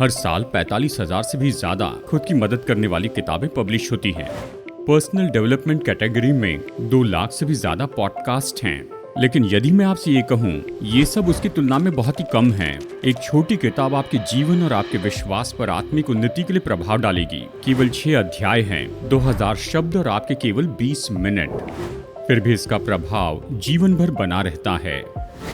हर साल 45,000 से भी ज्यादा खुद की मदद करने वाली किताबें पब्लिश होती हैं। पर्सनल डेवलपमेंट कैटेगरी में 2 लाख से भी ज्यादा पॉडकास्ट हैं। लेकिन यदि मैं आपसे ये कहूँ, ये सब उसकी तुलना में बहुत ही कम है। एक छोटी किताब आपके जीवन और आपके विश्वास पर आत्मिक उन्नति के लिए प्रभाव डालेगी। केवल 6 अध्याय हैं, 2000 शब्द और आपके केवल 20 मिनट। फिर भी इसका प्रभाव जीवन भर बना रहता है।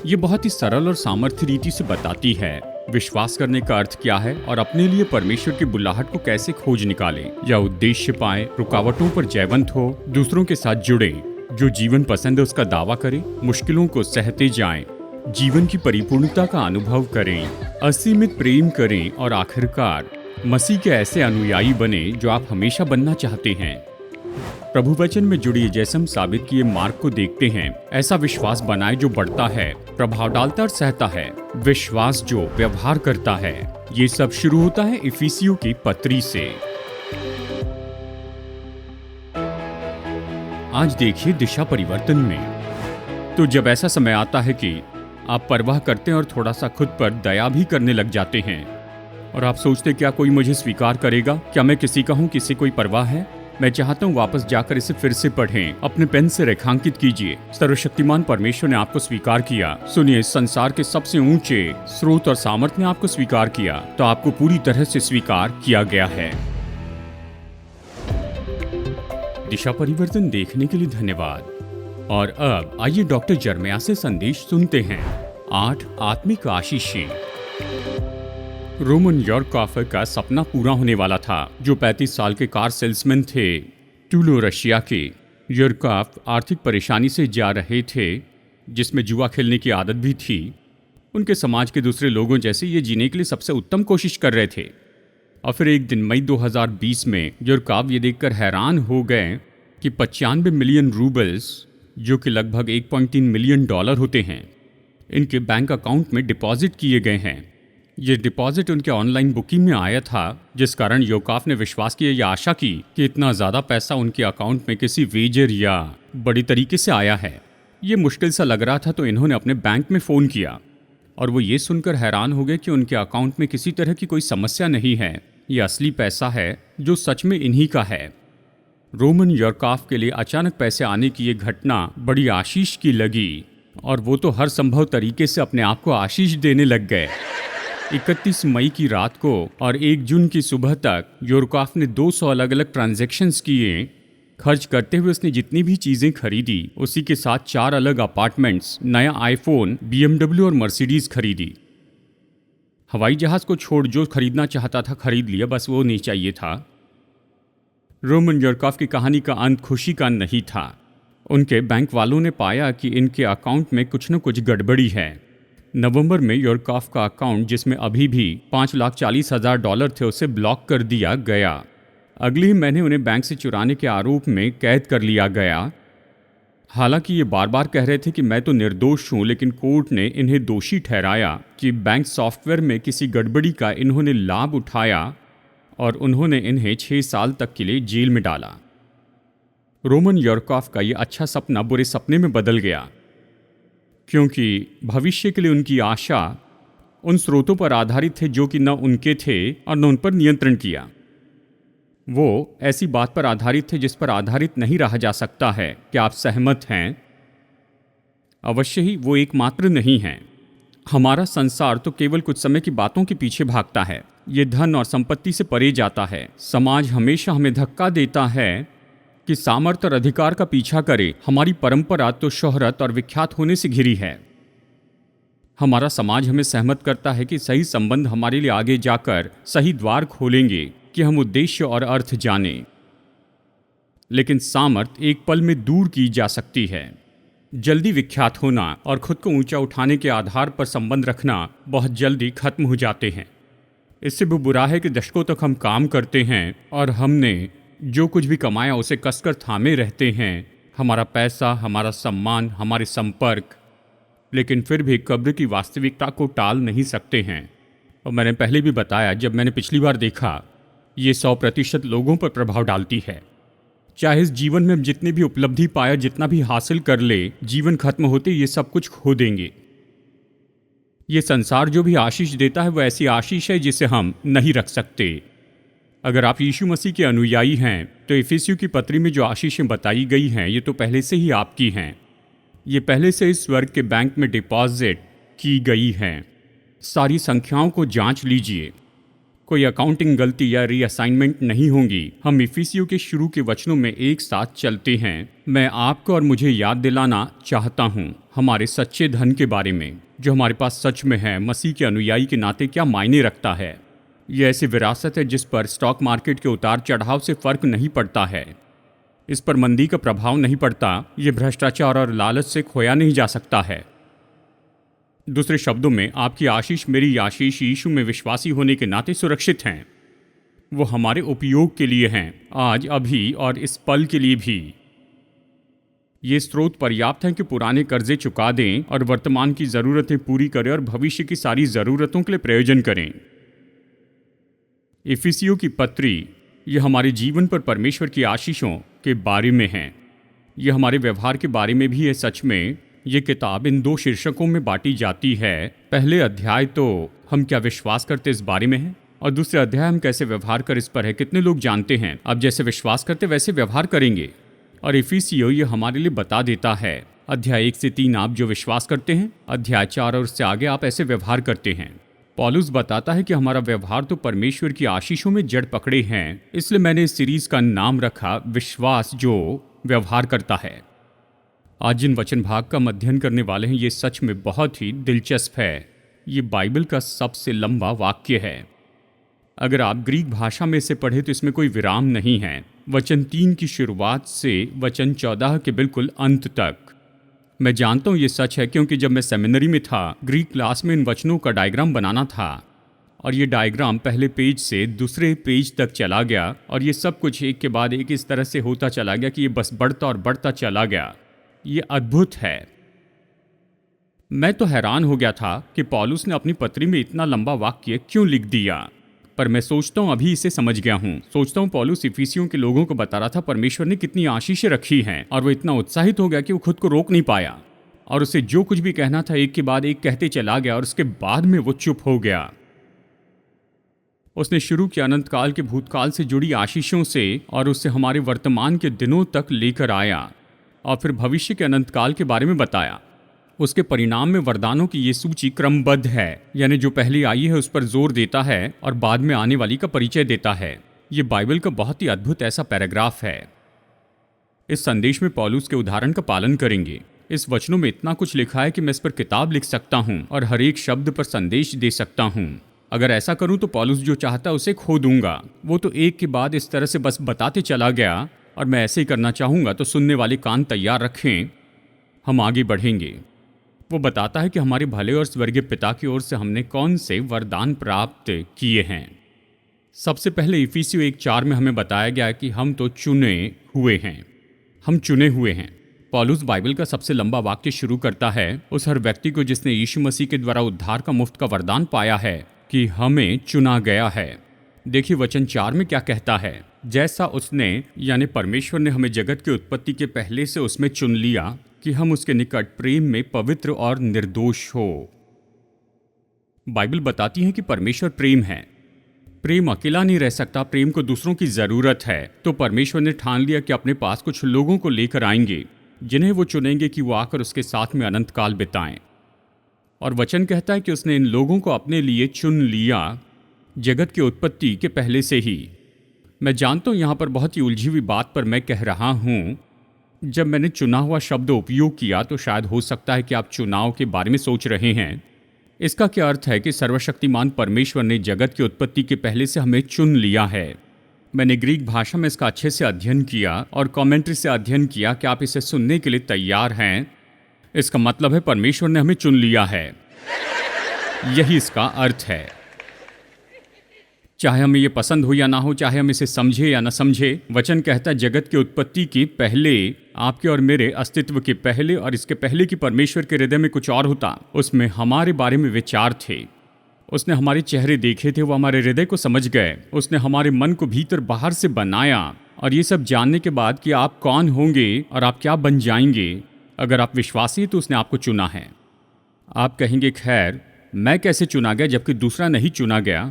ये बहुत ही सरल और सामर्थ्य रीति से बताती है विश्वास करने का अर्थ क्या है और अपने लिए परमेश्वर की बुलाहट को कैसे खोज निकालें या उद्देश्य पाएं, रुकावटों पर जयवंत हो, दूसरों के साथ जुड़ें, जो जीवन पसंद है उसका दावा करें, मुश्किलों को सहते जाएं, जीवन की परिपूर्णता का अनुभव करें, असीमित प्रेम करें और आखिरकार मसीह के ऐसे अनुयायी बने जो आप हमेशा बनना चाहते हैं। प्रभु वचन में जुड़ी जैसे हम साबित किए मार्ग को देखते हैं, ऐसा विश्वास बनाए जो बढ़ता है, प्रभाव डालता और सहता है, विश्वास जो व्यवहार करता है। ये सब शुरू होता है इफिसियों की पत्री से। आज देखिए दिशा परिवर्तन में। तो जब ऐसा समय आता है कि आप परवाह करते हैं और थोड़ा सा खुद पर दया भी करने लग जाते हैं और आप सोचते क्या कोई मुझे स्वीकार करेगा, क्या मैं किसी का हूं, किसी कोई परवाह है। मैं चाहता हूं वापस जाकर इसे फिर से पढ़ें, अपने पेन से रेखांकित कीजिए। सर्वशक्तिमान परमेश्वर ने आपको स्वीकार किया। सुनिए, संसार के सबसे ऊंचे स्रोत और सामर्थ्य ने आपको स्वीकार किया, तो आपको पूरी तरह से स्वीकार किया गया है। दिशा परिवर्तन देखने के लिए धन्यवाद। और अब आइए डॉक्टर जर्मया से संदेश सुनते हैं। 8 आत्मिक आशीषें। रोमन योरकॉफ का सपना पूरा होने वाला था, जो 35 साल के कार सेल्समैन थे। टूलो रशिया के योरकॉफ आर्थिक परेशानी से जा रहे थे, जिसमें जुआ खेलने की आदत भी थी। उनके समाज के दूसरे लोगों जैसे ये जीने के लिए सबसे उत्तम कोशिश कर रहे थे। और फिर एक दिन मई 2020 में योरकॉफ ये देखकर हैरान हो गए कि 95 मिलियन रूबल्स, जो कि लगभग 1.3 मिलियन डॉलर होते हैं, इनके बैंक अकाउंट में डिपॉजिट किए गए हैं। ये डिपॉजिट उनके ऑनलाइन बुकिंग में आया था, जिस कारण योरकॉफ ने विश्वास किया या आशा की कि इतना ज़्यादा पैसा उनके अकाउंट में किसी वेजर या बड़ी तरीके से आया है। ये मुश्किल सा लग रहा था, तो इन्होंने अपने बैंक में फ़ोन किया और वो ये सुनकर हैरान हो गए कि उनके अकाउंट में किसी तरह की कोई समस्या नहीं है। ये असली पैसा है जो सच में इन्हीं का है। रोमन योरकॉफ के लिए अचानक पैसे आने की ये घटना बड़ी आशीष की लगी और वो तो हर संभव तरीके से अपने आप को आशीष देने लग गए। 31 मई की रात को और 1 जून की सुबह तक योरकॉफ ने 200 अलग अलग ट्रांजैक्शंस किए। खर्च करते हुए उसने जितनी भी चीज़ें खरीदी, उसी के साथ 4 अलग अपार्टमेंट्स, नया आईफोन, BMW और मर्सिडीज खरीदी। हवाई जहाज को छोड़ जो खरीदना चाहता था खरीद लिया, बस वो नहीं चाहिए था। रोमन योरकॉफ की कहानी का अंत खुशी का नहीं था। उनके बैंक वालों ने पाया कि इनके अकाउंट में कुछ न कुछ गड़बड़ी है। नवंबर में योरकॉफ का अकाउंट, जिसमें अभी भी $5,40,000 थे, उसे ब्लॉक कर दिया गया। अगले ही महीने उन्हें बैंक से चुराने के आरोप में कैद कर लिया गया। हालांकि ये बार बार कह रहे थे कि मैं तो निर्दोष हूं, लेकिन कोर्ट ने इन्हें दोषी ठहराया कि बैंक सॉफ्टवेयर में किसी गड़बड़ी का इन्होंने लाभ उठाया और उन्होंने इन्हें 6 साल तक के लिए जेल में डाला। रोमन योरकॉफ का ये अच्छा सपना बुरे सपने में बदल गया, क्योंकि भविष्य के लिए उनकी आशा उन स्रोतों पर आधारित थे जो कि न उनके थे और न उन पर नियंत्रण किया। वो ऐसी बात पर आधारित थे जिस पर आधारित नहीं रहा जा सकता है। क्या आप सहमत हैं? अवश्य ही वो एकमात्र नहीं हैं। हमारा संसार तो केवल कुछ समय की बातों के पीछे भागता है। ये धन और संपत्ति से परे जाता है। समाज हमेशा हमें धक्का देता है कि सामर्थ्य और अधिकार का पीछा करे। हमारी परंपरा तो शोहरत और विख्यात होने से घिरी है। हमारा समाज हमें सहमत करता है कि सही संबंध हमारे लिए आगे जाकर सही द्वार खोलेंगे कि हम उद्देश्य और अर्थ जानें। लेकिन सामर्थ्य एक पल में दूर की जा सकती है। जल्दी विख्यात होना और खुद को ऊंचा उठाने के आधार पर संबंध रखना बहुत जल्दी खत्म हो जाते हैं। इससे भी बुरा है कि दशकों तक हम काम करते हैं और हमने जो कुछ भी कमाया उसे कसकर थामे रहते हैं। हमारा पैसा, हमारा सम्मान, हमारे संपर्क, लेकिन फिर भी कब्र की वास्तविकता को टाल नहीं सकते हैं। और मैंने पहले भी बताया, जब मैंने पिछली बार देखा, ये 100% लोगों पर प्रभाव डालती है। चाहे इस जीवन में हम जितनी भी उपलब्धि पाया, जितना भी हासिल कर ले, जीवन खत्म होते ये सब कुछ खो देंगे। ये संसार जो भी आशीष देता है वह ऐसी आशीष है जिसे हम नहीं रख सकते। अगर आप यीशु मसीह के अनुयायी हैं तो इफिसियों की पत्री में जो आशीषें बताई गई हैं ये तो पहले से ही आपकी हैं। ये पहले से इस स्वर्ग के बैंक में डिपॉजिट की गई हैं। सारी संख्याओं को जांच लीजिए, कोई अकाउंटिंग गलती या रीअसाइनमेंट नहीं होंगी। हम इफिसियों के शुरू के वचनों में एक साथ चलते हैं। मैं आपको और मुझे याद दिलाना चाहता हूँ हमारे सच्चे धन के बारे में जो हमारे पास सच में है। मसीह के अनुयायी के नाते क्या मायने रखता है। यह ऐसी विरासत है जिस पर स्टॉक मार्केट के उतार चढ़ाव से फर्क नहीं पड़ता है, इस पर मंदी का प्रभाव नहीं पड़ता, ये भ्रष्टाचार और लालच से खोया नहीं जा सकता है। दूसरे शब्दों में आपकी आशीष मेरी आशीष यीशु में विश्वासी होने के नाते सुरक्षित हैं। वो हमारे उपयोग के लिए हैं, आज, अभी और इस पल के लिए भी। ये स्रोत पर्याप्त हैं कि पुराने कर्जे चुका दें और वर्तमान की ज़रूरतें पूरी करें और भविष्य की सारी ज़रूरतों के लिए प्रयोजन करें। इफिसियों की पत्री यह हमारे जीवन पर परमेश्वर की आशीषों के बारे में है। यह हमारे व्यवहार के बारे में भी है। सच में ये किताब इन दो शीर्षकों में बांटी जाती है। पहले अध्याय तो हम क्या विश्वास करते इस बारे में है और दूसरे अध्याय हम कैसे व्यवहार कर इस पर है। कितने लोग जानते हैं अब जैसे विश्वास करते वैसे व्यवहार करेंगे। और इफिसियों ये हमारे लिए बता देता है अध्याय 1 से 3 आप जो विश्वास करते हैं, अध्याय 4 और उससे आगे आप ऐसे व्यवहार करते हैं। पौलुस बताता है कि हमारा व्यवहार तो परमेश्वर की आशीषों में जड़ पकड़े हैं। इसलिए मैंने इस सीरीज का नाम रखा विश्वास जो व्यवहार करता है। आज जिन वचन भाग का हम अध्ययन करने वाले हैं ये सच में बहुत ही दिलचस्प है। ये बाइबल का सबसे लंबा वाक्य है। अगर आप ग्रीक भाषा में इसे पढ़े तो इसमें कोई विराम नहीं है। वचन 3 की शुरुआत से वचन 14 के बिल्कुल अंत तक। मैं जानता हूँ ये सच है क्योंकि जब मैं सेमिनरी में था ग्रीक क्लास में इन वचनों का डायग्राम बनाना था और ये डायग्राम पहले पेज से दूसरे पेज तक चला गया और ये सब कुछ एक के बाद एक इस तरह से होता चला गया कि ये बस बढ़ता और बढ़ता चला गया। ये अद्भुत है। मैं तो हैरान हो गया था कि पौलुस ने अपनी पत्री में इतना लंबा वाक्य क्यों लिख दिया, पर मैं सोचता हूँ अभी इसे समझ गया हूँ। सोचता हूँ पौलुस इफिसियों के लोगों को बता रहा था परमेश्वर ने कितनी आशीषें रखी हैं और वो इतना उत्साहित हो गया कि वो खुद को रोक नहीं पाया और उसे जो कुछ भी कहना था एक के बाद एक कहते चला गया और उसके बाद में वो चुप हो गया। उसने शुरू किया अनंत काल के भूतकाल से जुड़ी आशीषों से और उससे हमारे वर्तमान के दिनों तक लेकर आया और फिर भविष्य के अनंत काल के बारे में बताया। उसके परिणाम में वरदानों की ये सूची क्रमबद्ध है, यानी जो पहले आई है उस पर जोर देता है और बाद में आने वाली का परिचय देता है। ये बाइबल का बहुत ही अद्भुत ऐसा पैराग्राफ है। इस संदेश में पौलुस के उदाहरण का पालन करेंगे। इस वचनों में इतना कुछ लिखा है कि मैं इस पर किताब लिख सकता हूँ और हर एक शब्द पर संदेश दे सकता हूँ। अगर ऐसा करूँ तो पौलुस जो चाहता है उसे खो दूंगा। वो तो एक के बाद इस तरह से बस बताते चला गया और मैं ऐसे ही करना चाहूँगा, तो सुनने वाले कान तैयार रखें, हम आगे बढ़ेंगे। वो बताता है कि हमारे भले और स्वर्गीय पिता की ओर से हमने कौन से वरदान प्राप्त किए हैं। सबसे पहले इफिसियों 1:4 में हमें बताया गया कि हम तो चुने हुए हैं। हम चुने हुए हैं। पौलुस बाइबल का सबसे लंबा वाक्य शुरू करता है उस हर व्यक्ति को जिसने यीशु मसीह के द्वारा उद्धार का मुफ्त का वरदान पाया है कि हमें चुना गया है। देखिए वचन 4 में क्या कहता है, जैसा उसने यानी परमेश्वर ने हमें जगत की उत्पत्ति के पहले से उसमें चुन लिया कि हम उसके निकट प्रेम में पवित्र और निर्दोष हो। बाइबल बताती है कि परमेश्वर प्रेम है। प्रेम अकेला नहीं रह सकता, प्रेम को दूसरों की जरूरत है। तो परमेश्वर ने ठान लिया कि अपने पास कुछ लोगों को लेकर आएंगे जिन्हें वो चुनेंगे कि वो आकर उसके साथ में अनंत काल बिताएं। और वचन कहता है कि उसने इन लोगों को अपने लिए चुन लिया जगत की उत्पत्ति के पहले से ही। मैं जानता हूँ यहाँ पर बहुत ही उलझी हुई बात पर मैं कह रहा हूँ। जब मैंने चुना हुआ शब्द उपयोग किया तो शायद हो सकता है कि आप चुनाव के बारे में सोच रहे हैं। इसका क्या अर्थ है कि सर्वशक्तिमान परमेश्वर ने जगत की उत्पत्ति के पहले से हमें चुन लिया है। मैंने ग्रीक भाषा में इसका अच्छे से अध्ययन किया और कमेंट्री से अध्ययन किया कि आप इसे सुनने के लिए तैयार हैं। इसका मतलब है परमेश्वर ने हमें चुन लिया है, यही इसका अर्थ है। चाहे हमें ये पसंद हो या ना हो, चाहे हम इसे समझे या ना समझे, वचन कहता है जगत की उत्पत्ति के पहले, आपके और मेरे अस्तित्व के पहले और इसके पहले कि परमेश्वर के हृदय में कुछ और होता, उसमें हमारे बारे में विचार थे। उसने हमारे चेहरे देखे थे, वो हमारे हृदय को समझ गए। उसने हमारे मन को भीतर बाहर से बनाया और ये सब जानने के बाद कि आप कौन होंगे और आप क्या बन जाएंगे, अगर आप विश्वासी तो उसने आपको चुना है। आप कहेंगे खैर मैं कैसे चुना गया जबकि दूसरा नहीं चुना गया?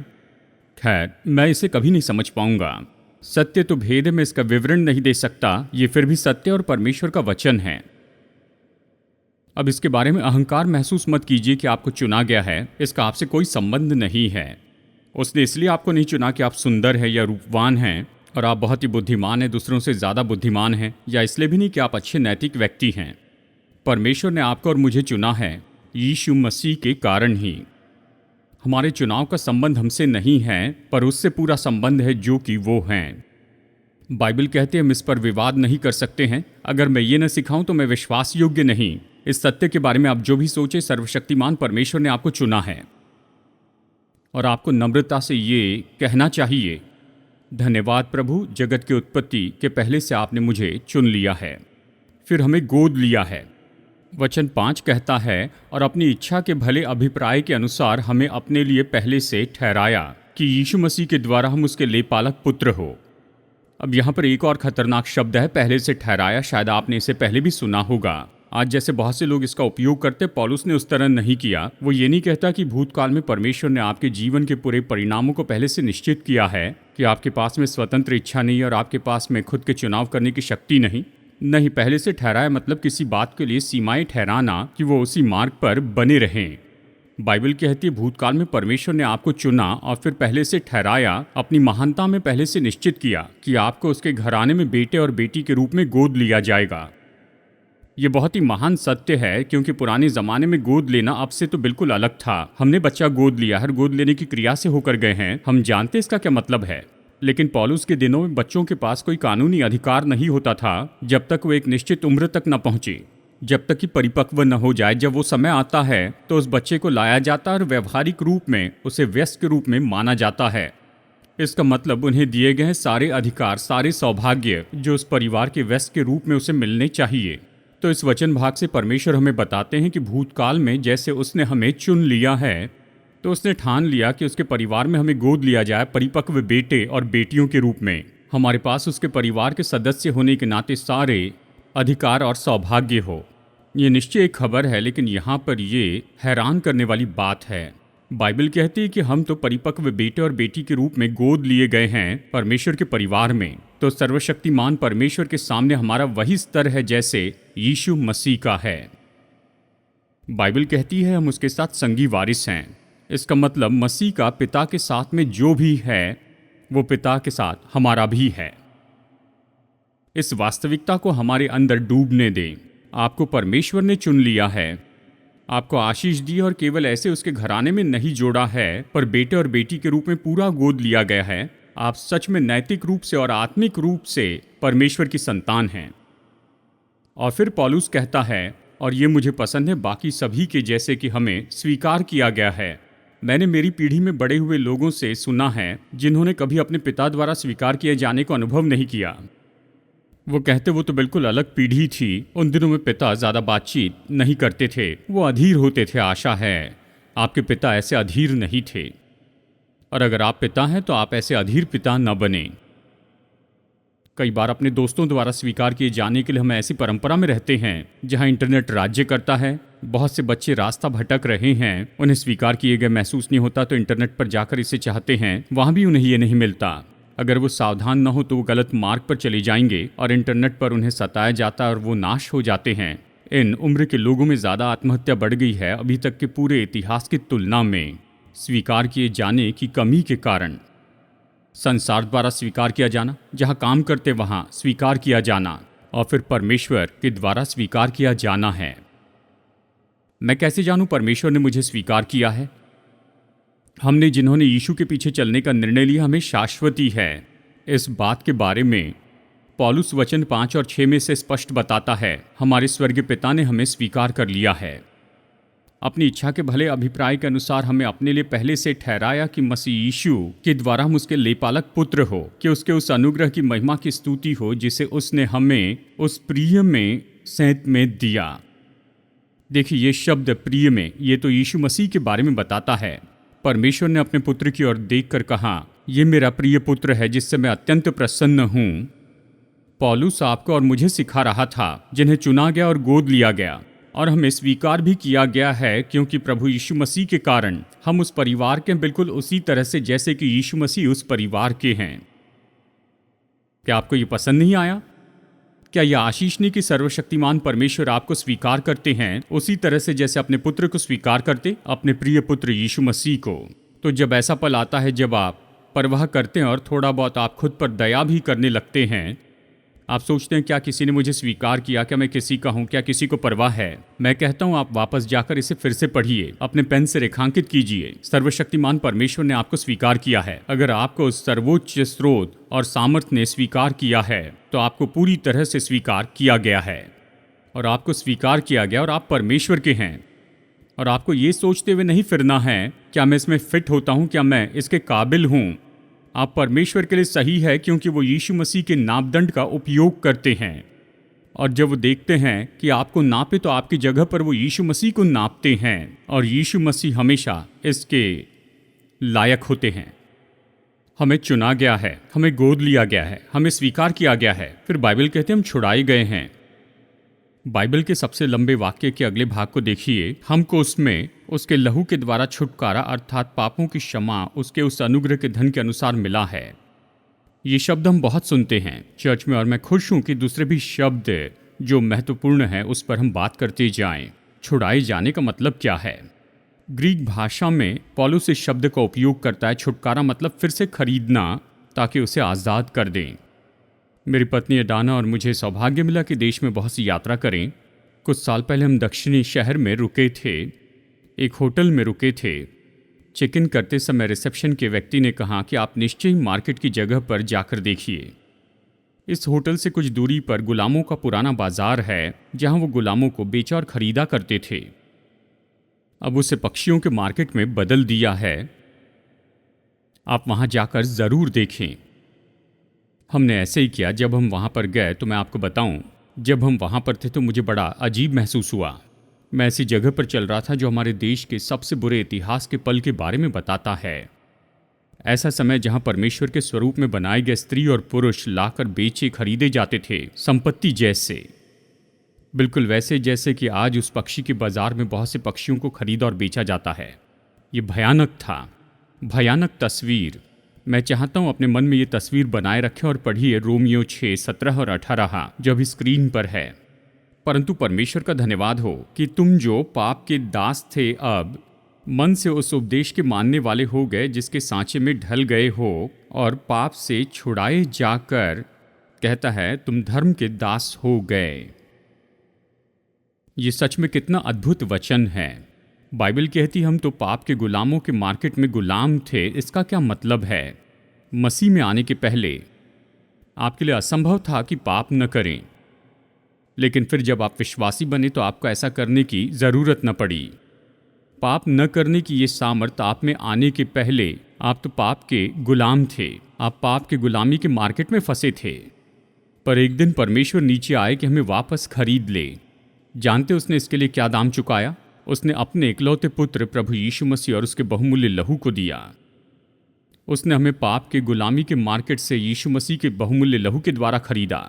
खैर, मैं इसे कभी नहीं समझ पाऊंगा। सत्य तो भेद है, मैं इसका विवरण नहीं दे सकता। ये फिर भी सत्य और परमेश्वर का वचन है। अब इसके बारे में अहंकार महसूस मत कीजिए कि आपको चुना गया है। इसका आपसे कोई संबंध नहीं है। उसने इसलिए आपको नहीं चुना कि आप सुंदर हैं या रूपवान हैं और आप बहुत ही बुद्धिमान हैं, दूसरों से ज़्यादा बुद्धिमान हैं, या इसलिए भी नहीं कि आप अच्छे नैतिक व्यक्ति हैं। परमेश्वर ने आपको और मुझे चुना है यीशु मसीह के कारण ही। हमारे चुनाव का संबंध हमसे नहीं है, पर उससे पूरा संबंध है जो कि वो हैं। बाइबल कहते हैं हम इस पर विवाद नहीं कर सकते हैं। अगर मैं ये न सिखाऊं तो मैं विश्वास योग्य नहीं। इस सत्य के बारे में आप जो भी सोचे, सर्वशक्तिमान परमेश्वर ने आपको चुना है और आपको नम्रता से ये कहना चाहिए, धन्यवाद प्रभु, जगत की उत्पत्ति के पहले से आपने मुझे चुन लिया है, फिर हमें गोद लिया है। वचन 5 कहता है, और अपनी इच्छा के भले अभिप्राय के अनुसार हमें अपने लिए पहले से ठहराया कि यीशु मसीह के द्वारा हम उसके लेपालक पुत्र हो। अब यहाँ पर एक और खतरनाक शब्द है, पहले से ठहराया। शायद आपने इसे पहले भी सुना होगा। आज जैसे बहुत से लोग इसका उपयोग करते, पौलुस ने उस तरह नहीं किया। वो ये नहीं कहता कि भूतकाल में परमेश्वर ने आपके जीवन के पूरे परिणामों को पहले से निश्चित किया है, कि आपके पास में स्वतंत्र इच्छा नहीं और आपके पास में खुद के चुनाव करने की शक्ति नहीं, पहले से ठहराया मतलब किसी बात के लिए सीमाएं ठहराना कि वो उसी मार्ग पर बने रहें। बाइबल कहती है भूतकाल में परमेश्वर ने आपको चुना और फिर पहले से ठहराया, अपनी महानता में पहले से निश्चित किया कि आपको उसके घराने में बेटे और बेटी के रूप में गोद लिया जाएगा। ये बहुत ही महान सत्य है, क्योंकि पुराने ज़माने में गोद लेना अब से तो बिल्कुल अलग था। हमने बच्चा गोद लिया, हर गोद लेने की क्रिया से होकर गए हैं, हम जानते इसका क्या मतलब है। लेकिन पौलुस के दिनों में बच्चों के पास कोई कानूनी अधिकार नहीं होता था जब तक वो एक निश्चित उम्र तक न पहुंचे, जब तक कि परिपक्व न हो जाए। जब वो समय आता है तो उस बच्चे को लाया जाता है और व्यवहारिक रूप में उसे वयस्क के रूप में माना जाता है। इसका मतलब उन्हें दिए गए सारे अधिकार, सारे सौभाग्य जो उस परिवार के वयस्क के रूप में उसे मिलने चाहिए। तो इस वचन भाग से परमेश्वर हमें बताते हैं कि भूतकाल में जैसे उसने हमें चुन लिया है, तो उसने ठान लिया कि उसके परिवार में हमें गोद लिया जाए परिपक्व बेटे और बेटियों के रूप में। हमारे पास उसके परिवार के सदस्य होने के नाते सारे अधिकार और सौभाग्य हो। ये निश्चय एक खबर है, लेकिन यहाँ पर ये हैरान करने वाली बात है। बाइबल कहती है कि हम तो परिपक्व बेटे और बेटी के रूप में गोद लिए गए हैं परमेश्वर के परिवार में। तो सर्वशक्तिमान परमेश्वर के सामने हमारा वही स्तर है जैसे यीशु मसीह का है। बाइबल कहती है हम उसके साथ संगी वारिस हैं। इसका मतलब मसीह का पिता के साथ में जो भी है वो पिता के साथ हमारा भी है। इस वास्तविकता को हमारे अंदर डूबने दें। आपको परमेश्वर ने चुन लिया है, आपको आशीष दी और केवल ऐसे उसके घराने में नहीं जोड़ा है, पर बेटे और बेटी के रूप में पूरा गोद लिया गया है। आप सच में नैतिक रूप से और आत्मिक रूप से परमेश्वर की संतान हैं। और फिर पौलुस कहता है, और ये मुझे पसंद है, बाकी सभी के जैसे कि हमें स्वीकार किया गया है। मैंने मेरी पीढ़ी में बड़े हुए लोगों से सुना है जिन्होंने कभी अपने पिता द्वारा स्वीकार किए जाने को अनुभव नहीं किया। वो कहते वो तो बिल्कुल अलग पीढ़ी थी। उन दिनों में पिता ज़्यादा बातचीत नहीं करते थे, वो अधीर होते थे। आशा है आपके पिता ऐसे अधीर नहीं थे, और अगर आप पिता हैं तो आप ऐसे अधीर पिता न बने। कई बार अपने दोस्तों द्वारा स्वीकार किए जाने के लिए हम ऐसी परंपरा में रहते हैं जहां इंटरनेट राज्य करता है। बहुत से बच्चे रास्ता भटक रहे हैं, उन्हें स्वीकार किए गए महसूस नहीं होता तो इंटरनेट पर जाकर इसे चाहते हैं, वहां भी उन्हें ये नहीं मिलता। अगर वो सावधान न हो तो वो गलत मार्ग पर चले जाएंगे और इंटरनेट पर उन्हें सताया जाता है और वो नाश हो जाते हैं। इन उम्र के लोगों में ज़्यादा आत्महत्या बढ़ गई है अभी तक के पूरे इतिहास की तुलना में, स्वीकार किए जाने की कमी के कारण। संसार द्वारा स्वीकार किया जाना, जहाँ काम करते वहाँ स्वीकार किया जाना, और फिर परमेश्वर के द्वारा स्वीकार किया जाना है। मैं कैसे जानूं परमेश्वर ने मुझे स्वीकार किया है? हमने जिन्होंने यीशु के पीछे चलने का निर्णय लिया, हमें शाश्वती है। इस बात के बारे में पौलुस वचन 5 और 6 में से स्पष्ट बताता है, हमारे स्वर्गीय पिता ने हमें स्वीकार कर लिया है। अपनी इच्छा के भले अभिप्राय के अनुसार हमें अपने लिए पहले से ठहराया कि मसीह यीशु के द्वारा हम उसके लेपालक पुत्र हो, कि उसके उस अनुग्रह की महिमा की स्तुति हो जिसे उसने हमें उस प्रिय में सैंत में दिया। देखिए ये शब्द प्रिय में, ये तो यीशु मसीह के बारे में बताता है। परमेश्वर ने अपने पुत्र की ओर देखकर कहा, ये मेरा प्रिय पुत्र है जिससे मैं अत्यंत प्रसन्न हूँ। पौलुस आपको और मुझे सिखा रहा था, जिन्हें चुना गया और गोद लिया गया और हमें स्वीकार भी किया गया है, क्योंकि प्रभु यीशु मसीह के कारण हम उस परिवार के बिल्कुल उसी तरह से जैसे कि यीशु मसीह उस परिवार के हैं। क्या आपको ये पसंद नहीं आया? क्या यह आशीष नहीं कि सर्वशक्तिमान परमेश्वर आपको स्वीकार करते हैं उसी तरह से जैसे अपने पुत्र को स्वीकार करते, अपने प्रिय पुत्र यीशु मसीह को? तो जब ऐसा पल आता है जब आप परवाह करते हैं और थोड़ा बहुत आप खुद पर दया भी करने लगते हैं, आप सोचते हैं क्या किसी ने मुझे स्वीकार किया, क्या मैं किसी का हूं, क्या किसी को परवाह है? मैं कहता हूं आप वापस जाकर इसे फिर से पढ़िए, अपने पेन से रेखांकित कीजिए। सर्वशक्तिमान परमेश्वर ने आपको स्वीकार किया है। अगर आपको उस सर्वोच्च स्रोत और सामर्थ्य ने स्वीकार किया है तो आपको पूरी तरह से स्वीकार किया गया है, और आपको स्वीकार किया गया और आप परमेश्वर के हैं। और आपको ये सोचते हुए नहीं फिरना है क्या मैं इसमें फिट होता हूं, क्या मैं इसके काबिल हूं। आप परमेश्वर के लिए सही है क्योंकि वो यीशु मसीह के नापदंड का उपयोग करते हैं, और जब वो देखते हैं कि आपको नापे तो आपकी जगह पर वो यीशु मसीह को नापते हैं, और यीशु मसीह हमेशा इसके लायक होते हैं। हमें चुना गया है, हमें गोद लिया गया है, हमें स्वीकार किया गया है। फिर बाइबल कहते हैं हम छुड़ाए गए हैं। बाइबल के सबसे लंबे वाक्य के अगले भाग को देखिए। हमको उसमें उसके लहू के द्वारा छुटकारा अर्थात पापों की क्षमा उसके उस अनुग्रह के धन के अनुसार मिला है। ये शब्द हम बहुत सुनते हैं चर्च में, और मैं खुश हूं कि दूसरे भी शब्द जो महत्वपूर्ण है उस पर हम बात करते जाएं। छुड़ाए जाने का मतलब क्या है? ग्रीक भाषा में पौलुस इस शब्द का उपयोग करता है। छुटकारा मतलब फिर से खरीदना, ताकि उसे आज़ाद कर दें। मेरी पत्नी अडाना और मुझे सौभाग्य मिला कि देश में बहुत सी यात्रा करें। कुछ साल पहले हम दक्षिणी शहर में रुके थे, एक होटल में रुके थे। चेक इन करते समय रिसेप्शन के व्यक्ति ने कहा कि आप निश्चय ही मार्केट की जगह पर जाकर देखिए। इस होटल से कुछ दूरी पर गुलामों का पुराना बाजार है, जहां वो गुलामों को बेचा और खरीदा करते थे। अब उसे पक्षियों के मार्केट में बदल दिया है। आप वहां जाकर जरूर देखें। हमने ऐसे ही किया। जब हम वहाँ पर गए तो मैं आपको बताऊं, जब हम वहाँ पर थे तो मुझे बड़ा अजीब महसूस हुआ। मैं ऐसी जगह पर चल रहा था जो हमारे देश के सबसे बुरे इतिहास के पल के बारे में बताता है। ऐसा समय जहाँ परमेश्वर के स्वरूप में बनाए गए स्त्री और पुरुष लाकर बेचे खरीदे जाते थे, संपत्ति जैसे, बिल्कुल वैसे जैसे कि आज उस पक्षी के बाजार में बहुत से पक्षियों को खरीदा और बेचा जाता है। ये भयानक था, भयानक तस्वीर। मैं चाहता हूं अपने मन में ये तस्वीर बनाए रखें और पढ़िए रोमियो 6, 17 और 18 जो अभी स्क्रीन पर है। परंतु परमेश्वर का धन्यवाद हो कि तुम जो पाप के दास थे अब मन से उस उपदेश के मानने वाले हो गए जिसके सांचे में ढल गए हो, और पाप से छुड़ाए जाकर कहता है तुम धर्म के दास हो गए। ये सच में कितना अद्भुत वचन है। बाइबल कहती हम तो पाप के गुलामों के मार्केट में गुलाम थे। इसका क्या मतलब है? मसीह में आने के पहले आपके लिए असंभव था कि पाप न करें, लेकिन फिर जब आप विश्वासी बने तो आपको ऐसा करने की ज़रूरत न पड़ी। पाप न करने की ये सामर्थ आप में आने के पहले आप तो पाप के गुलाम थे। आप पाप के गुलामी के मार्केट में फंसे थे। पर एक दिन परमेश्वर नीचे आए कि हमें वापस खरीद ले। जानते उसने इसके लिए क्या दाम चुकाया? उसने अपने इकलौते पुत्र प्रभु यीशु मसीह और उसके बहुमूल्य लहू को दिया। उसने हमें पाप के गुलामी के मार्केट से यीशु मसीह के बहुमूल्य लहू के द्वारा खरीदा,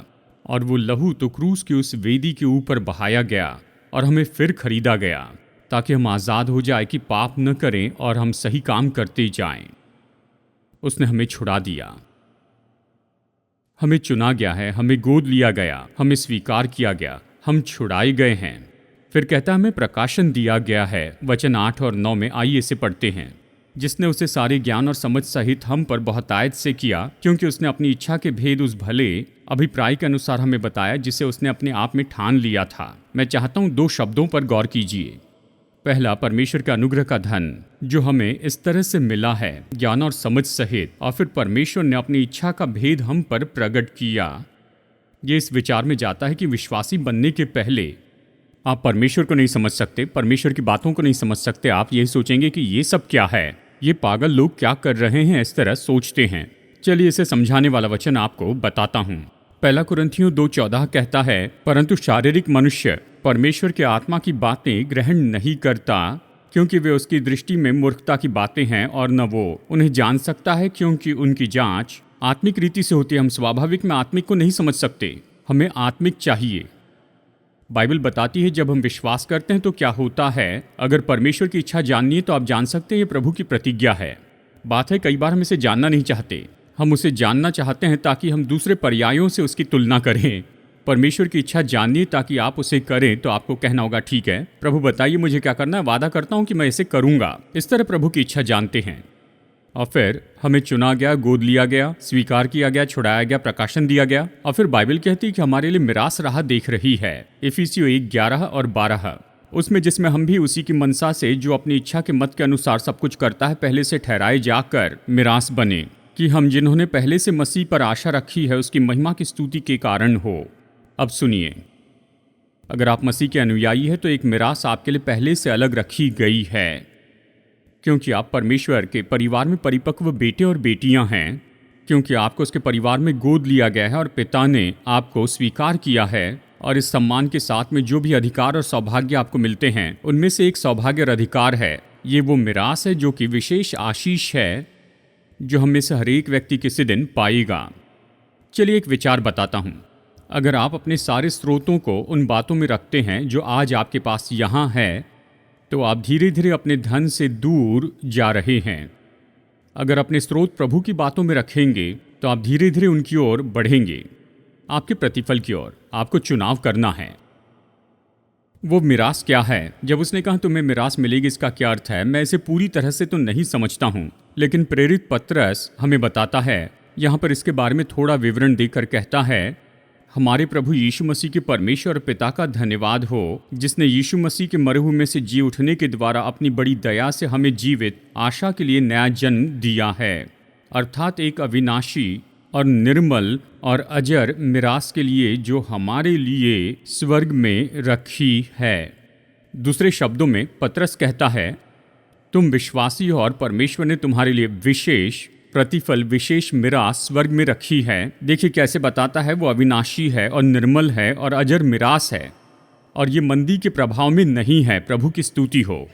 और वो लहू तो क्रूस की उस वेदी के ऊपर बहाया गया और हमें फिर खरीदा गया, ताकि हम आज़ाद हो जाए कि पाप न करें और हम सही काम करते जाएं। उसने हमें छुड़ा दिया। हमें चुना गया है, हमें गोद लिया गया, हमें स्वीकार किया गया, हम छुड़ाए गए हैं। फिर कहता हमें प्रकाशन दिया गया है। वचन 8 और 9 में आइए इसे पढ़ते हैं। जिसने उसे सारे ज्ञान और समझ सहित हम पर बहुतायत से किया, क्योंकि उसने अपनी इच्छा के भेद उस भले अभिप्राय के अनुसार हमें बताया जिसे उसने अपने आप में ठान लिया था। मैं चाहता हूँ 2 शब्दों पर गौर कीजिए। पहला, परमेश्वर का अनुग्रह का धन जो हमें इस तरह से मिला है ज्ञान और समझ सहित, और फिर परमेश्वर ने अपनी इच्छा का भेद हम पर प्रकट किया। ये इस विचार में जाता है कि विश्वासी बनने के पहले आप परमेश्वर को नहीं समझ सकते, परमेश्वर की बातों को नहीं समझ सकते। आप यही सोचेंगे कि ये सब क्या है, ये पागल लोग क्या कर रहे हैं, इस तरह सोचते हैं। चलिए इसे समझाने वाला वचन आपको बताता हूँ। 1 कुरिन्थियों 2:14 कहता है, परंतु शारीरिक मनुष्य परमेश्वर के आत्मा की बातें ग्रहण नहीं करता, क्योंकि वे उसकी दृष्टि में मूर्खता की बातें हैं, और न वो उन्हें जान सकता है, क्योंकि उनकी जांच आत्मिक रीति से होती है। हम स्वाभाविक में आत्मिक को नहीं समझ सकते, हमें आत्मिक चाहिए। बाइबल बताती है जब हम विश्वास करते हैं तो क्या होता है। अगर परमेश्वर की इच्छा जाननी है तो आप जान सकते हैं ये प्रभु की प्रतिज्ञा है। बात है कई बार हम इसे जानना नहीं चाहते, हम उसे जानना चाहते हैं ताकि हम दूसरे पर्यायों से उसकी तुलना करें। परमेश्वर की इच्छा जाननी ताकि आप उसे करें तो आपको कहना होगा ठीक है प्रभु बताइए मुझे क्या करना है, वादा करता हूं कि मैं इसे करूंगा। इस तरह प्रभु की इच्छा जानते हैं। और फिर हमें चुना गया, गोद लिया गया, स्वीकार किया गया, छुड़ाया गया, प्रकाशन दिया गया। और फिर बाइबल कहती है कि हमारे लिए मिरास राह देख रही है। इफिसियों 1:11 और 12 उसमें, जिसमें हम भी उसी की मनसा से जो अपनी इच्छा के मत के अनुसार सब कुछ करता है पहले से ठहराए जाकर मिरास बने, कि हम जिन्होंने पहले से मसीह पर आशा रखी है उसकी महिमा की स्तुति के कारण हो। अब सुनिए, अगर आप मसीह के अनुयायी हैं तो एक मिरास आपके लिए पहले से अलग रखी गई है, क्योंकि आप परमेश्वर के परिवार में परिपक्व बेटे और बेटियां हैं, क्योंकि आपको उसके परिवार में गोद लिया गया है और पिता ने आपको स्वीकार किया है। और इस सम्मान के साथ में जो भी अधिकार और सौभाग्य आपको मिलते हैं उनमें से एक सौभाग्य और अधिकार है, ये वो मिरास है जो कि विशेष आशीष है जो हम में से हर एक व्यक्ति किसी दिन पाएगा। चलिए एक विचार बताता हूँ। अगर आप अपने सारे स्रोतों को उन बातों में रखते हैं जो आज आपके पास यहाँ है तो आप धीरे धीरे अपने धन से दूर जा रहे हैं। अगर अपने स्रोत प्रभु की बातों में रखेंगे तो आप धीरे धीरे उनकी ओर बढ़ेंगे, आपके प्रतिफल की ओर। आपको चुनाव करना है। वो मिरास क्या है? जब उसने कहा तुम्हें मिरास मिलेगी, इसका क्या अर्थ है? मैं इसे पूरी तरह से तो नहीं समझता हूँ, लेकिन प्रेरित पतरस हमें बताता है। यहाँ पर इसके बारे में थोड़ा विवरण देकर कहता है, हमारे प्रभु यीशु मसीह के परमेश्वर और पिता का धन्यवाद हो, जिसने यीशु मसीह के मरे हुए में से जी उठने के द्वारा अपनी बड़ी दया से हमें जीवित आशा के लिए नया जन्म दिया है, अर्थात एक अविनाशी और निर्मल और अजर मिरास के लिए जो हमारे लिए स्वर्ग में रखी है। दूसरे शब्दों में पतरस कहता है, तुम विश्वासी हो और परमेश्वर ने तुम्हारे लिए विशेष प्रतिफल, विशेष मिरास स्वर्ग में रखी है। देखिए कैसे बताता है, वो अविनाशी है और निर्मल है और अजर मिरास है, और ये मंदी के प्रभाव में नहीं है। प्रभु की स्तुति हो।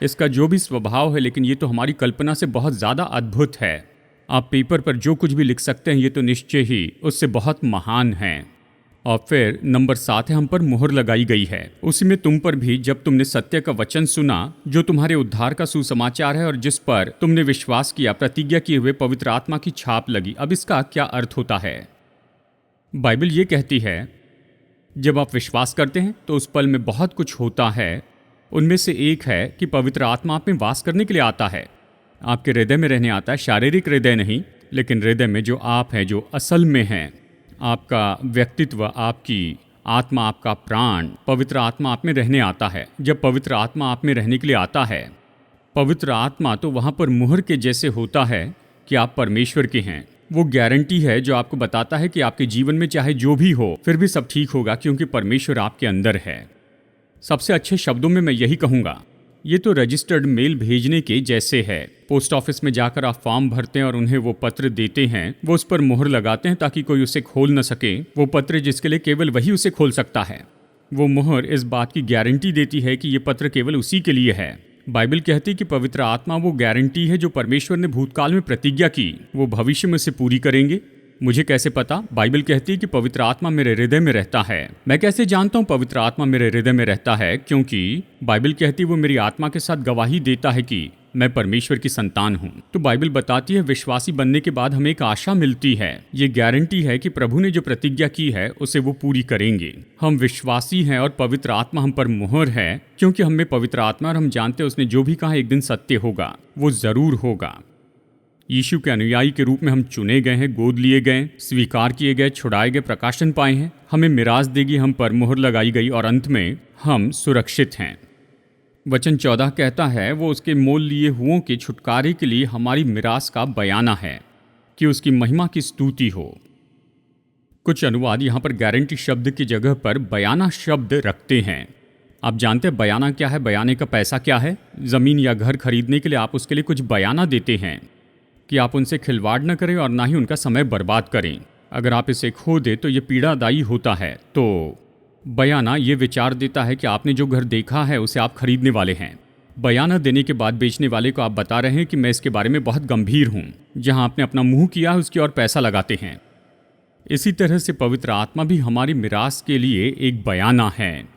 इसका जो भी स्वभाव है, लेकिन ये तो हमारी कल्पना से बहुत ज़्यादा अद्भुत है। आप पेपर पर जो कुछ भी लिख सकते हैं ये तो निश्चय ही उससे बहुत महान है। और फिर नंबर 7 है, हम पर मुहर लगाई गई है। उसी में तुम पर भी, जब तुमने सत्य का वचन सुना जो तुम्हारे उद्धार का सुसमाचार है और जिस पर तुमने विश्वास किया, प्रतिज्ञा किए हुए पवित्र आत्मा की छाप लगी। अब इसका क्या अर्थ होता है? बाइबल ये कहती है जब आप विश्वास करते हैं तो उस पल में बहुत कुछ होता है। उनमें से एक है कि पवित्र आत्मा आप में वास करने के लिए आता है, आपके हृदय में रहने आता है। शारीरिक हृदय नहीं, लेकिन हृदय में जो आप हैं, जो असल में हैं, आपका व्यक्तित्व, आपकी आत्मा, आपका प्राण, पवित्र आत्मा आप में रहने आता है। जब पवित्र आत्मा आप में रहने के लिए आता है, पवित्र आत्मा तो वहाँ पर मुहर के जैसे होता है कि आप परमेश्वर के हैं। वो गारंटी है जो आपको बताता है कि आपके जीवन में चाहे जो भी हो फिर भी सब ठीक होगा, क्योंकि परमेश्वर आपके अंदर है। सबसे अच्छे शब्दों में मैं यही कहूँगा, ये तो रजिस्टर्ड मेल भेजने के जैसे है। पोस्ट ऑफिस में जाकर आप फॉर्म भरते हैं और उन्हें वो पत्र देते हैं, वो उस पर मुहर लगाते हैं ताकि कोई उसे खोल न सके। वो पत्र जिसके लिए केवल वही उसे खोल सकता है। वो मुहर इस बात की गारंटी देती है कि ये पत्र केवल उसी के लिए है। बाइबल कहती है कि पवित्र आत्मा वो गारंटी है जो परमेश्वर ने भूतकाल में प्रतिज्ञा की, वो भविष्य में उसे पूरी करेंगे। मुझे कैसे पता? बाइबल कहती है कि पवित्र आत्मा मेरे हृदय में रहता है। मैं कैसे जानता हूँ पवित्र आत्मा मेरे हृदय में रहता है? क्योंकि बाइबल कहती है वो मेरी आत्मा के साथ गवाही देता है कि मैं परमेश्वर की संतान हूँ। तो बाइबल बताती है विश्वासी बनने के बाद हमें एक आशा मिलती है। ये गारंटी है कि प्रभु ने जो प्रतिज्ञा की है उसे वो पूरी करेंगे। हम विश्वासी हैं और पवित्र आत्मा हम पर मुहर है, क्योंकि हम में पवित्र आत्मा, और हम जानते हैं उसने जो भी कहा एक दिन सत्य होगा, वो जरूर होगा। यीशु के अनुयायी के रूप में हम चुने गए हैं, गोद लिए गए, स्वीकार किए गए, छुड़ाए गए, प्रकाशन पाए हैं। हमें मिरास देगी, हम पर मुहर लगाई गई, और अंत में हम सुरक्षित हैं। वचन 14 कहता है वो उसके मोल लिए हुओं के छुटकारे के लिए हमारी मिरास का बयाना है कि उसकी महिमा की स्तुति हो। कुछ अनुवाद यहाँ पर गारंटी शब्द की जगह पर बयाना शब्द रखते हैं। आप जानते हैं बयाना क्या है? बयाने का पैसा क्या है? ज़मीन या घर खरीदने के लिए आप उसके लिए कुछ बयाना देते हैं कि आप उनसे खिलवाड़ न करें और ना ही उनका समय बर्बाद करें। अगर आप इसे खो दें तो ये पीड़ादायी होता है। तो बयाना ये विचार देता है कि आपने जो घर देखा है उसे आप खरीदने वाले हैं। बयाना देने के बाद बेचने वाले को आप बता रहे हैं कि मैं इसके बारे में बहुत गंभीर हूँ। जहाँ आपने अपना मुंह किया है उसकी और पैसा लगाते हैं। इसी तरह से पवित्र आत्मा भी हमारी मिरास के लिए एक बयाना है।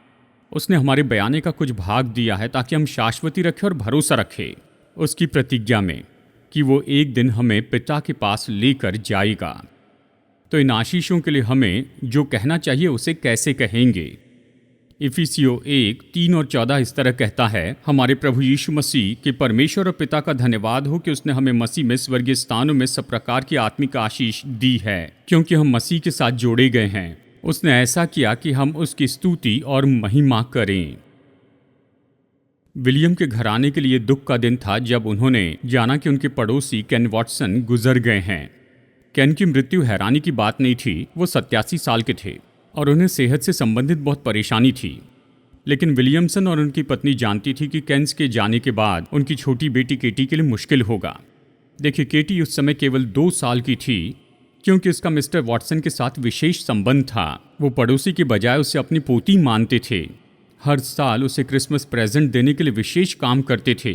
उसने हमारे बयाने का कुछ भाग दिया है ताकि हम शाश्वती रखें और भरोसा रखें उसकी प्रतिज्ञा में कि वो एक दिन हमें पिता के पास लेकर जाएगा। तो इन आशीषों के लिए हमें जो कहना चाहिए उसे कैसे कहेंगे? इफिसियों 1:3-14 इस तरह कहता है, हमारे प्रभु यीशु मसीह के परमेश्वर और पिता का धन्यवाद हो कि उसने हमें मसीह में स्वर्गीय स्थानों में सब प्रकार की आत्मिक आशीष दी है, क्योंकि हम मसीह के साथ जोड़े गए हैं। उसने ऐसा किया कि हम उसकी स्तुति और महिमा करें। विलियम के घराने के लिए दुख का दिन था जब उन्होंने जाना कि उनके पड़ोसी केन वॉटसन गुजर गए हैं। केन की मृत्यु हैरानी की बात नहीं थी, वो 87 साल के थे और उन्हें सेहत से संबंधित बहुत परेशानी थी। लेकिन विलियमसन और उनकी पत्नी जानती थी कि केन्स के जाने के बाद उनकी छोटी बेटी केटी के लिए मुश्किल होगा। देखिए, केटी उस समय केवल 2 साल की थी। क्योंकि उसका मिस्टर वॉटसन के साथ विशेष संबंध था, वो पड़ोसी के बजाय उसे अपनी पोती मानते थे। हर साल उसे क्रिसमस प्रेजेंट देने के लिए विशेष काम करते थे।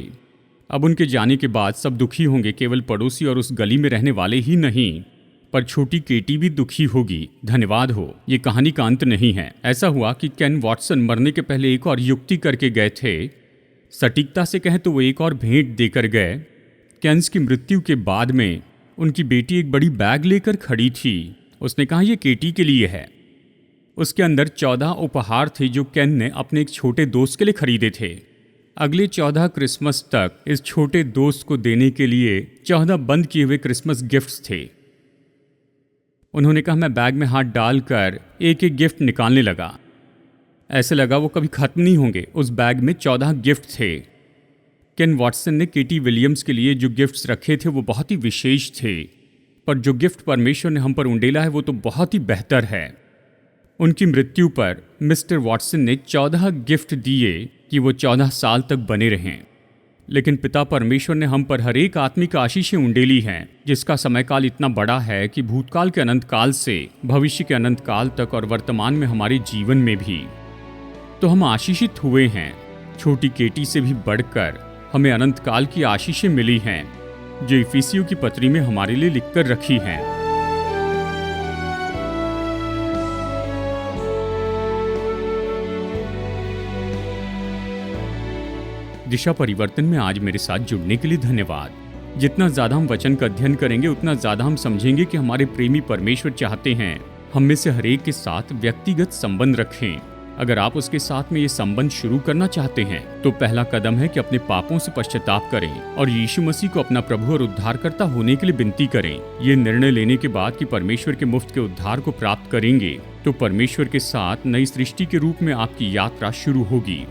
अब उनके जाने के बाद सब दुखी होंगे, केवल पड़ोसी और उस गली में रहने वाले ही नहीं, पर छोटी केटी भी दुखी होगी। धन्यवाद हो, ये कहानी का अंत नहीं है। ऐसा हुआ कि केन वॉटसन मरने के पहले एक और युक्ति करके गए थे। सटीकता से कहें तो वो एक और भेंट देकर गए। केन्स की मृत्यु के बाद में उनकी बेटी एक बड़ी बैग लेकर खड़ी थी। उसने कहा, ये केटी के लिए है। उसके अंदर 14 उपहार थे जो केन ने अपने एक छोटे दोस्त के लिए खरीदे थे। अगले 14 क्रिसमस तक इस छोटे दोस्त को देने के लिए 14 बंद किए हुए क्रिसमस गिफ्ट्स थे। उन्होंने कहा, मैं बैग में हाथ डालकर एक एक गिफ्ट निकालने लगा। ऐसे लगा वो कभी खत्म नहीं होंगे। उस बैग में 14 गिफ्ट थे। केन वॉटसन ने केटी विलियम्स के लिए जो गिफ्ट्स रखे थे वो बहुत ही विशेष थे, पर जो गिफ्ट परमेश्वर ने हम पर उंडेला है वो तो बहुत ही बेहतर है। उनकी मृत्यु पर मिस्टर वॉटसन ने 14 गिफ्ट दिए कि वो 14 साल तक बने रहें। लेकिन पिता परमेश्वर ने हम पर हर एक आत्मिक आशीषें उंडेली हैं, जिसका समय काल इतना बड़ा है कि भूतकाल के अनंत काल से भविष्य के अनंत काल तक और वर्तमान में हमारे जीवन में भी। तो हम आशीषित हुए हैं। छोटी केटी से भी बढ़कर हमें अनंत काल की आशीषें मिली हैं, जो इफिसियों की पत्री में हमारे लिए लिखकर रखी हैं। दिशा परिवर्तन में आज मेरे साथ जुड़ने के लिए धन्यवाद। जितना ज्यादा हम वचन का अध्ययन करेंगे उतना ज्यादा हम समझेंगे कि हमारे प्रेमी परमेश्वर चाहते हैं हम में से हर एक के साथ व्यक्तिगत संबंध रखें। अगर आप उसके साथ में ये संबंध शुरू करना चाहते हैं तो पहला कदम है कि अपने पापों से पश्चाताप करें और यीशु मसीह को अपना प्रभु और उद्धारकर्ता होने के लिए विनती करें। ये निर्णय लेने के बाद कि परमेश्वर के मुफ्त के उद्धार को प्राप्त करेंगे तो परमेश्वर के साथ नई सृष्टि के रूप में आपकी यात्रा शुरू होगी।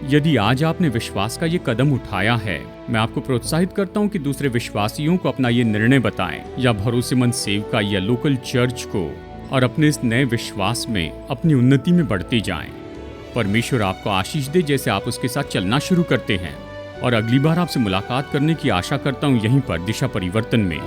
यदि आज आपने विश्वास का ये कदम उठाया है, मैं आपको प्रोत्साहित करता हूँ कि दूसरे विश्वासियों को अपना ये निर्णय बताएं या भरोसेमंद सेवका या लोकल चर्च को, और अपने इस नए विश्वास में अपनी उन्नति में बढ़ते जाएं। परमेश्वर आपको आशीष दे जैसे आप उसके साथ चलना शुरू करते हैं। और अगली बार आपसे मुलाकात करने की आशा करता हूँ यहीं पर दिशा परिवर्तन में।